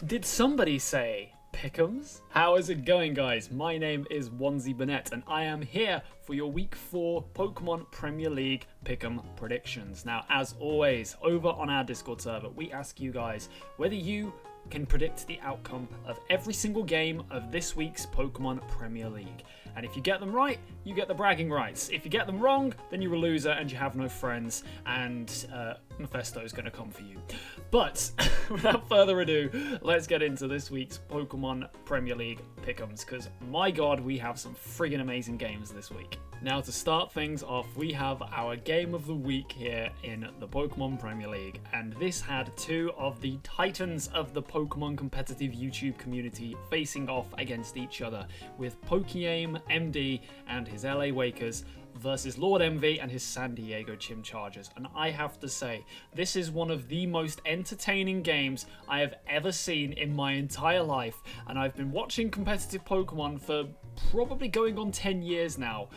Did somebody say Pick'ems? How is it going, guys? My name is OnesieBanette, and I am here for your Week 4 Pokemon Premier League Pick'em predictions. Now, as always, over on our Discord server, we ask you guys whether you can predict the outcome of every single game of this week's Pokemon Premier League. And if you get them right, you get the bragging rights. If you get them wrong, then you're a loser and you have no friends, and Mephisto is going to come for you. But without further ado, let's get into this week's Pokemon Premier League Pick'ems, because my god, we have some friggin' amazing games this week. Now, to start things off, we have our game of the week here in the Pokemon Premier League, and this had two of the titans of the Pokemon competitive YouTube community facing off against each other, with Pokeaim MD and his LA Wakers versus lordemvee and his San Diego Chimchargers. And I have to say, this is one of the most entertaining games I have ever seen in my entire life, and I've been watching competitive Pokemon for probably going on 10 years now.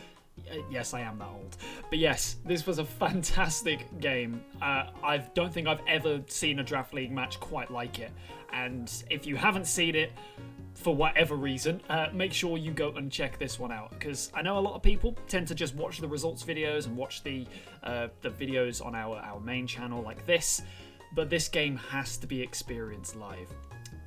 Yes, I am that old. But yes, this was a fantastic game. I don't think I've ever seen a Draft League match quite like it. And if you haven't seen it, for whatever reason, make sure you go and check this one out. Because I know a lot of people tend to just watch the results videos and watch the videos on our main channel like this. But this game has to be experienced live.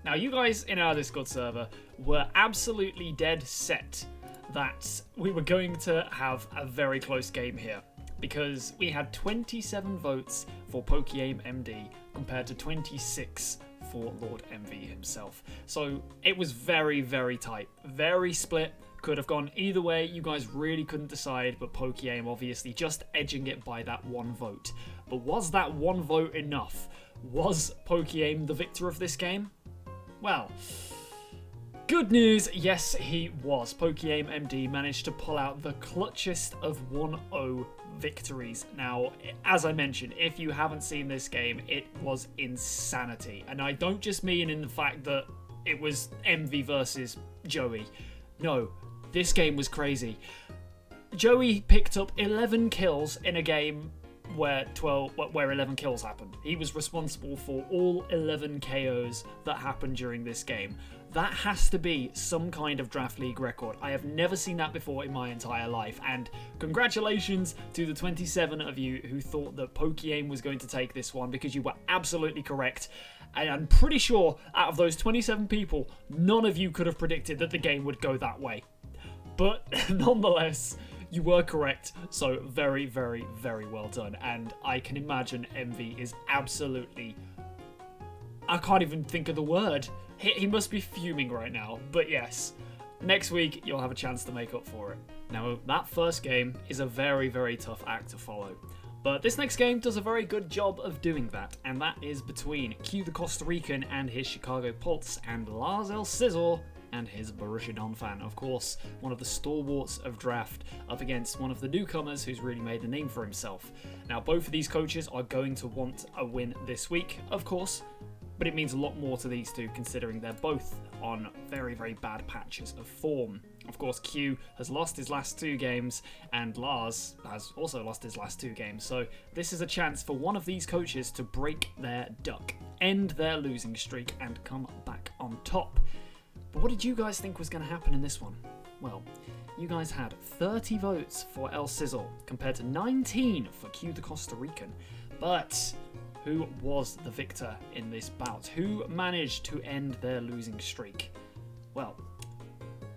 Now, you guys in our Discord server were absolutely dead set that we were going to have a very close game here, because we had 27 votes for Pokeaim MD compared to 26 for lordemvee himself. So it was very, very tight, very split. Could have gone either way. You guys really couldn't decide, but Pokeaim obviously just edging it by that one vote. But was that one vote enough? Was Pokeaim the victor of this game? Well, good news, yes he was. Pokeaim MD managed to pull out the clutchest of 1-0 victories. Now, as I mentioned, if you haven't seen this game, it was insanity. And I don't just mean in the fact that it was Envy versus Joey. No, this game was crazy. Joey picked up 11 kills in a game where 11 kills happened. He was responsible for all 11 KOs that happened during this game. That has to be some kind of Draft League record. I have never seen that before in my entire life, and congratulations to the 27 of you who thought that Pokeaim was going to take this one, because you were absolutely correct. And I'm pretty sure out of those 27 people, none of you could have predicted that the game would go that way. But nonetheless, you were correct, so very, very, very well done. And I can imagine Envy is absolutely... I can't even think of the word. He must be fuming right now. But yes, next week you'll have a chance to make up for it. Now, that first game is a very, very tough act to follow. But this next game does a very good job of doing that, and that is between QtheCostaRican and his Chicago Pulse, and Lars elscizor and his Borussia Donphan. Of course, one of the stalwarts of draft, up against one of the newcomers who's really made a name for himself. Now, both of these coaches are going to want a win this week, of course, but it means a lot more to these two, considering they're both on very, very bad patches of form. Of course, Q has lost his last 2 games, and Lars has also lost his last 2 games, so this is a chance for one of these coaches to break their duck, end their losing streak, and come back on top. But what did you guys think was going to happen in this one? Well, you guys had 30 votes for elscizor compared to 19 for QtheCostaRican. But who was the victor in this bout? Who managed to end their losing streak? Well,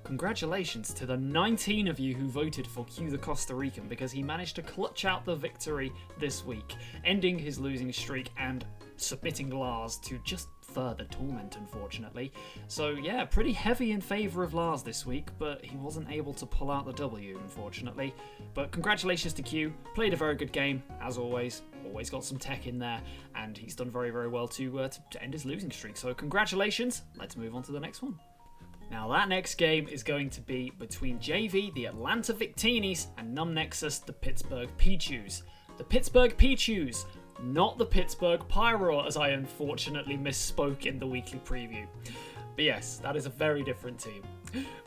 congratulations to the 19 of you who voted for QtheCostaRican, because he managed to clutch out the victory this week, ending his losing streak and submitting Lars to just further torment, unfortunately. So yeah, pretty heavy in favour of Lars this week, but he wasn't able to pull out the W, unfortunately. But congratulations to Q, played a very good game, as always. Always got some tech in there, and he's done very, very well to end his losing streak. So congratulations, let's move on to the next one. Now, that next game is going to be between jayvee, the Atlanta Victinis, and numbnexus, the Pittsburgh Pichus. The Pittsburgh Pichus, not the Pittsburgh Pyroar, as I unfortunately misspoke in the weekly preview. But yes, that is a very different team.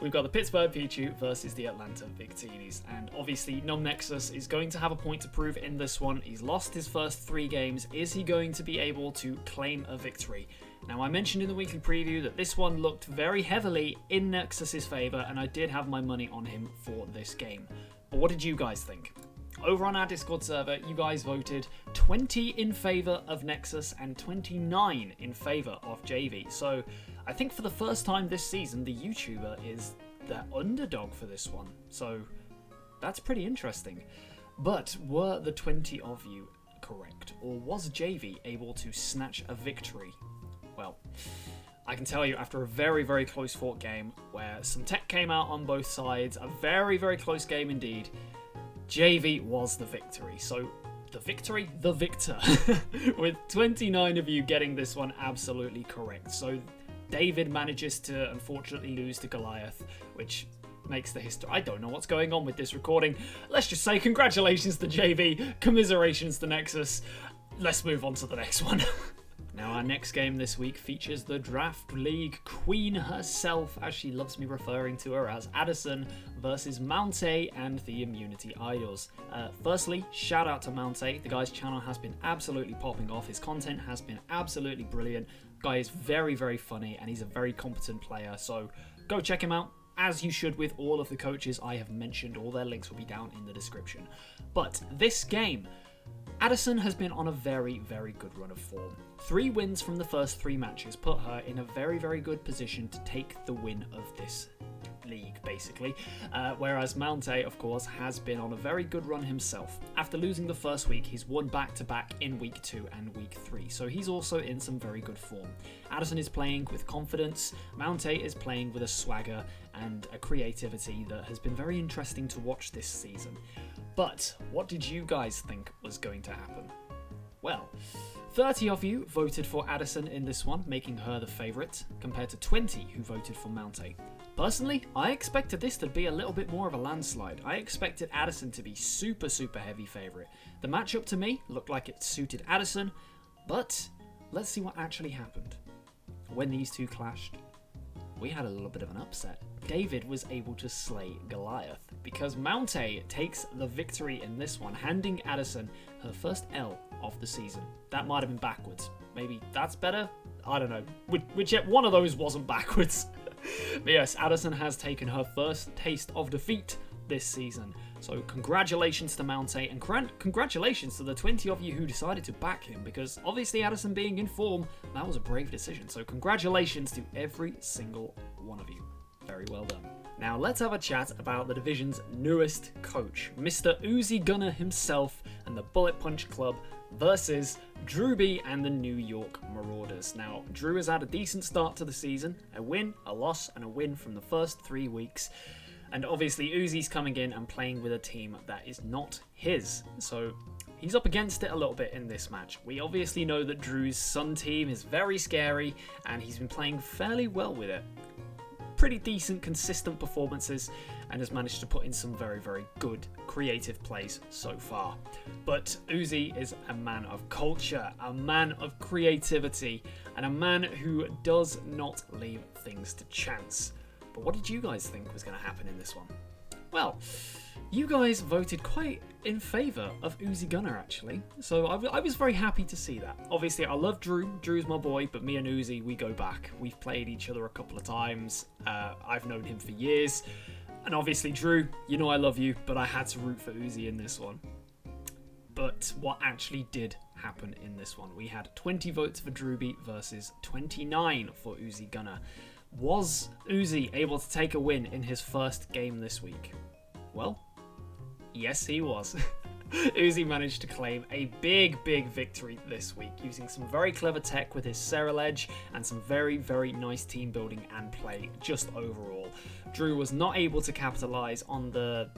We've got the Pittsburgh Pichu versus the Atlanta Victinis, and obviously numbnexus is going to have a point to prove in this one. He's lost his first 3 games. Is he going to be able to claim a victory? Now, I mentioned in the weekly preview that this one looked very heavily in Nexus's favour, and I did have my money on him for this game. But what did you guys think? Over on our Discord server, you guys voted 20 in favour of Nexus and 29 in favour of jayvee. So I think for the first time this season, the YouTuber is the underdog for this one. So that's pretty interesting. But were the 20 of you correct? Or was jayvee able to snatch a victory? Well, I can tell you after a very, very close fought game where some tech came out on both sides, a very, very close game indeed, jayvee was the victory. So the victory, the victor, with 29 of you getting this one absolutely correct. So David manages to unfortunately lose to Goliath, which makes the history. I don't know what's going on with this recording. Let's just say congratulations to jayvee, commiserations to Nexus. Let's move on to the next one. Now, our next game this week features the Draft League Queen herself, as she loves me referring to her as, Addison, versus MountA and the Immunity Idols. Firstly, shout out to MountA. The guy's channel has been absolutely popping off. His content has been absolutely brilliant. Guy is very, very funny, and he's a very competent player, so go check him out. As you should with all of the coaches I have mentioned. All their links will be down in the description. But this game, Addison has been on a very, very good run of form. 3 wins from the first 3 matches put her in a very, very good position to take the win of this league, basically. Whereas MountA, of course, has been on a very good run himself. After losing the first week, he's won back-to-back in week 2 and week 3, so he's also in some very good form. Addison is playing with confidence, MountA is playing with a swagger and a creativity that has been very interesting to watch this season. But what did you guys think was going to happen? Well, 30 of you voted for Addison in this one, making her the favourite, compared to 20 who voted for MountA. Personally, I expected this to be a little bit more of a landslide. I expected Addison to be super, super heavy favourite. The matchup to me looked like it suited Addison, but let's see what actually happened. When these two clashed, we had a little bit of an upset. David was able to slay Goliath because MountA takes the victory in this one, handing Addison her first L of the season. That might have been backwards. Maybe that's better? I don't know. Whichever one of those wasn't backwards. But yes, Addison has taken her first taste of defeat this season. So congratulations to MountA, and congratulations to the 20 of you who decided to back him, because obviously Addison being in form, that was a brave decision. So congratulations to every single one of you. Very well done. Now let's have a chat about the division's newest coach, Mr. Uzi Gunner himself and the Bullet Punch Club versus drewby and the New York Marauders. Now, Drew has had a decent start to the season, a win, a loss, and a win from the first 3 weeks. And obviously Uzi's coming in and playing with a team that is not his. So he's up against it a little bit in this match. We obviously know that Drew's Sun team is very scary, and he's been playing fairly well with it. Pretty decent, consistent performances, and has managed to put in some very, very good creative plays so far. But Uzi is a man of culture, a man of creativity, and a man who does not leave things to chance. But what did you guys think was going to happen in this one? Well, you guys voted quite in favour of Uzi Gunner, actually. So I was very happy to see that. Obviously, I love Drew. Drew's my boy, but me and Uzi, we go back. We've played each other a couple of times. I've known him for years. And obviously, Drew, you know I love you, but I had to root for Uzi in this one. But what actually did happen in this one? We had 20 votes for drewby versus 29 for Uzi Gunner. Was Uzi able to take a win in his first game this week? Well, yes, he was. Uzi managed to claim a big, big victory this week, using some very clever tech with his Cereledge and some very, very nice team building and play just overall. Drew was not able to capitalize on the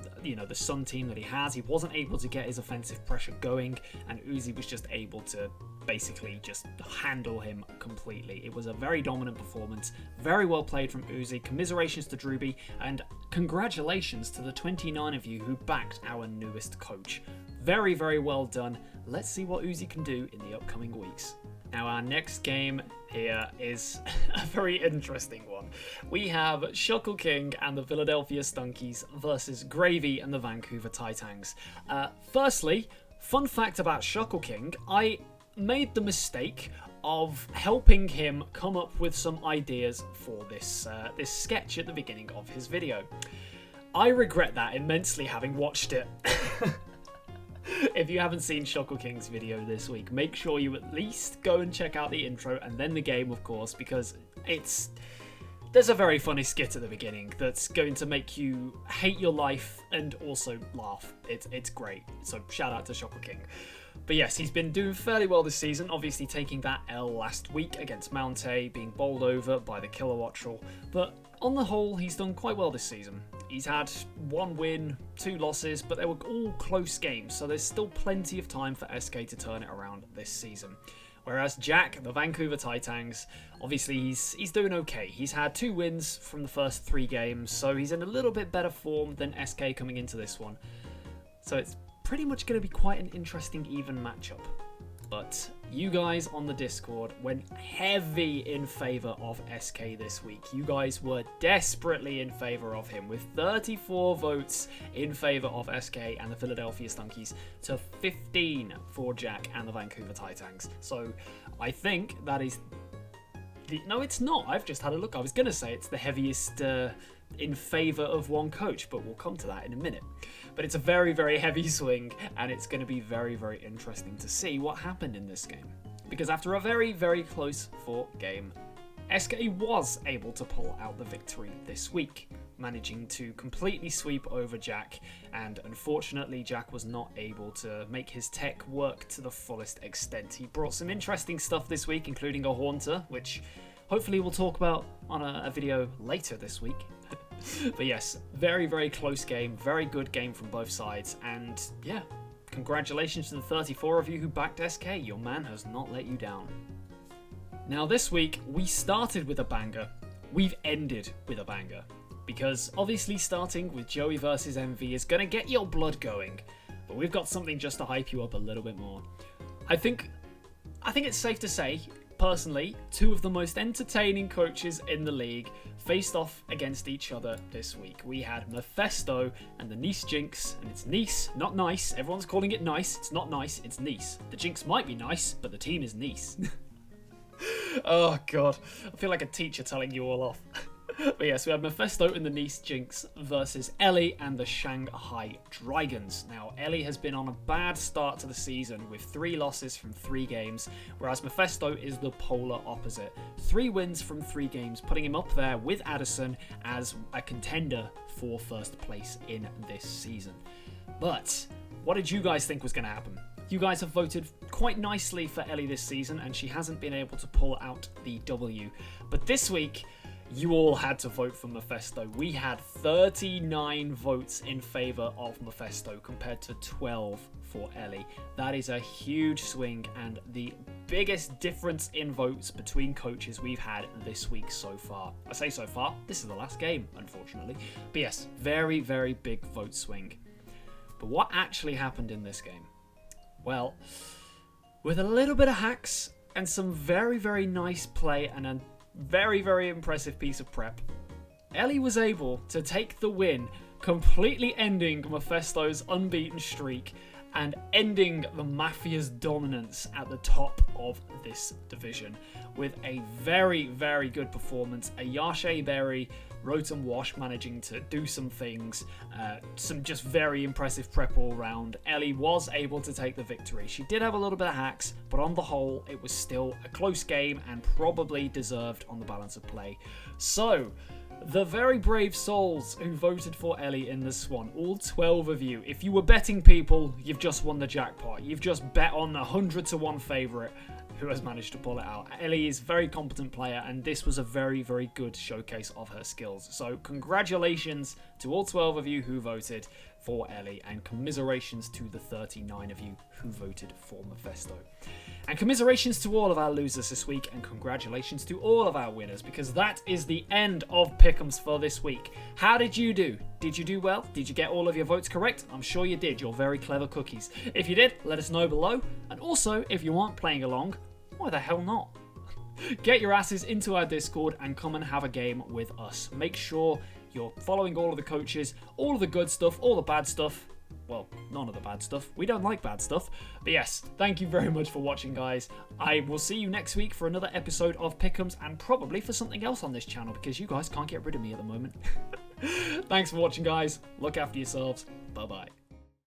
Sun team that he has. He wasn't able to get his offensive pressure going, and Uzi was just able to basically just handle him completely. It was a very dominant performance. Very well played from Uzi. Commiserations to drewby, and congratulations to the 29 of you who backed our newest coach. Very, very well done. Let's see what Uzi can do in the upcoming weeks. Now our next game here is a very interesting one. We have Shoku King and the Philadelphia Stunkies versus greyvee and the Vancouver Titans. Firstly, fun fact about Shoku King, I made the mistake of helping him come up with some ideas for this sketch at the beginning of his video. I regret that immensely, having watched it. If you haven't seen Shoku King's video this week, make sure you at least go and check out the intro and then the game, of course, because there's a very funny skit at the beginning that's going to make you hate your life and also laugh. It's great. So shout out to Shoku King. But yes, he's been doing fairly well this season, obviously taking that L last week against MountA, being bowled over by the Kilowattrel. But on the whole, he's done quite well this season. He's had 1 win, 2 losses, but they were all close games, so there's still plenty of time for SK to turn it around this season. Whereas Jack, the Vancouver Titans, obviously he's doing okay. He's had 2 wins from the first 3 games, so he's in a little bit better form than SK coming into this one. So it's pretty much going to be quite an interesting even matchup. But you guys on the Discord went heavy in favour of SK this week. You guys were desperately in favour of him, with 34 votes in favour of SK and the Philadelphia Stunkies to 15 for Jack and the Vancouver Titans. So I think that is... No, it's not. I've just had a look. I was going to say it's the heaviest in favour of one coach, but we'll come to that in a minute. But it's a very, very heavy swing, and it's going to be very, very interesting to see what happened in this game. Because after a very, very close fought game, SK was able to pull out the victory this week, managing to completely sweep over Jack, and unfortunately Jack was not able to make his tech work to the fullest extent. He brought some interesting stuff this week, including a Haunter, which hopefully we'll talk about on a video later this week. But yes, very, very close game, very good game from both sides, and yeah, congratulations to the 34 of you who backed SK. Your man has not let you down. Now this week, we started with a banger, we've ended with a banger, because obviously starting with Joey versus MV is going to get your blood going, but we've got something just to hype you up a little bit more. I think it's safe to say, personally, 2 of the most entertaining coaches in the league faced off against each other this week. We had Mephisto and the Nice Jinx, and it's Nice, not nice. Everyone's calling it nice. It's not nice, it's Nice. The Jinx might be nice, but the team is Nice. Oh god, I feel like a teacher telling you all off. But yes, we have Mephisto and the Nice Jinx versus Ellie and the Shanghai Dragons. Now, Ellie has been on a bad start to the season with 3 losses from 3 games, whereas Mephisto is the polar opposite. 3 wins from 3 games, putting him up there with Addison as a contender for first place in this season. But what did you guys think was going to happen? You guys have voted quite nicely for Ellie this season, and she hasn't been able to pull out the W. But this week, you all had to vote for Mephisto. We had 39 votes in favour of Mephisto compared to 12 for Ellie. That is a huge swing and the biggest difference in votes between coaches we've had this week so far. I say so far, this is the last game, unfortunately. But yes, very, very big vote swing. But what actually happened in this game? Well, with a little bit of hacks and some very, very nice play and a very, very impressive piece of prep, Ellie was able to take the win, completely ending Mephisto's unbeaten streak and ending the Mafia's dominance at the top of this division with a very, very good performance. A Yashe Berry, Rotom Wash managing to do some things, some just very impressive prep all round. Ellie was able to take the victory. She did have a little bit of hacks, but on the whole, it was still a close game and probably deserved on the balance of play. So, the very brave souls who voted for Ellie in this one, all 12 of you, if you were betting people, you've just won the jackpot. You've just bet on a 100-to-1 favourite who has managed to pull it out. Ellie is a very competent player, and this was a very, very good showcase of her skills. So congratulations to all 12 of you who voted for Ellie, and commiserations to the 39 of you who voted for Mephisto. And commiserations to all of our losers this week, and congratulations to all of our winners, because that is the end of Pick'ems for this week. How did you do? Did you do well? Did you get all of your votes correct? I'm sure you did. You're very clever cookies. If you did, let us know below. And also, if you aren't playing along, why the hell not? Get your asses into our Discord and come and have a game with us. Make sure you're following all of the coaches, all of the good stuff, all the bad stuff. Well, none of the bad stuff. We don't like bad stuff. But yes, thank you very much for watching, guys. I will see you next week for another episode of Pick'ems and probably for something else on this channel because you guys can't get rid of me at the moment. Thanks for watching, guys. Look after yourselves. Bye-bye.